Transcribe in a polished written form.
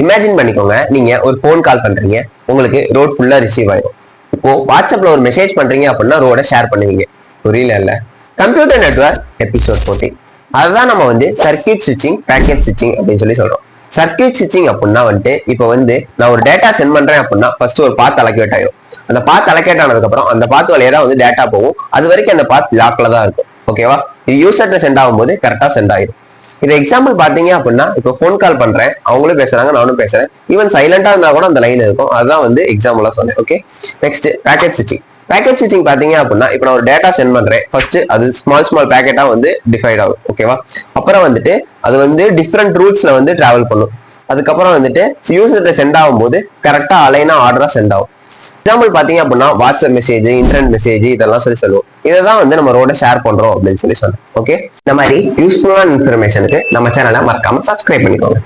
Imagine பண்ணிக்கோங்க, நீங்க ஒரு போன் கால் பண்றீங்க, உங்களுக்கு ரோட் ஃபுல்லா ரிசீவ் ஆயிடும். இப்போ வாட்ஸ்அப்ல ஒரு மெசேஜ் பண்றீங்க அப்படின்னா ரோட ஷேர் பண்ணுவீங்க, புரியல இல்ல? Computer network episode 14. அதுதான் நம்ம வந்து சர்க்யூட் ஸ்விட்சிங், பேக்கெட் ஸ்விட்சிங் அப்படின்னு சொல்லி சொல்றோம். சர்க்யூட் ஸ்விட்சிங் அப்படின்னா வந்துட்டு இப்போ வந்து நான் ஒரு டேட்டா சென்ட் பண்றேன் அப்படின்னா ஃபர்ஸ்ட் ஒரு பாத் அலோகேட் ஆயிடும். அந்த பாத் அலோகேட் ஆனதுக்கு அப்புறம் அந்த பாத் வழியா தான் வந்து டேட்டா போகும். அது வரைக்கும் அந்த பாத் லாக்ல தான் இருக்கும். ஓகேவா? இது யூசர்ட்ட சென்ட் ஆகும்போது கரெக்டா சென்ட் ஆயிடும். இது எக்ஸாம்பிள் பாத்தீங்க அப்படின்னா இப்போ போன் கால் பண்றேன், அவங்களும் பேசுறாங்க, நானும் பேசுறேன். ஈவன் சைலண்டா இருந்தா கூட அந்த லைன் இருக்கும். அதுதான் வந்து எக்ஸாம்பிளா சொன்னேன். ஓகே, நெக்ஸ்ட் பேக்கெட் ஸ்விட்சிங். பேக்கெட் ஸ்விட்சிங் பாத்தீங்க அப்படின்னா இப்போ நான் ஒரு டேட்டா சென்ட் பண்றேன், ஃபர்ஸ்ட் அது ஸ்மால் பேக்கெட்டா வந்து டிஃபைட் ஆகும். ஓகேவா? அப்புறம் வந்துட்டு அது வந்து டிஃப்ரெண்ட் ரூட்ஸ்ல வந்து டிராவல் பண்ணும். அதுக்கப்புறம் வந்துட்டு யூசர்கிட்ட சென்ட் ஆகும்போது கரெக்டா அலைனா ஆர்டரா சென்ட் ஆகும். எக்ஸாம்பிள் பாத்தீங்க அப்படின்னா வாட்ஸ்அப் மெசேஜ், இன்டர்நெட் மெசேஜ் இதெல்லாம் சொல்லுவோம். இதான் வந்து நம்ம ரோட ஷேர் பண்றோம் அப்படின்னு சொல்லி சொன்னோம். ஓகே, இந்த மாதிரி யூஸ்ஃபுல்லான இன்ஃபர்மேஷனுக்கு நம்ம சேனலை மறக்காம சப்ஸ்கிரைப் பண்ணிக்கோங்க.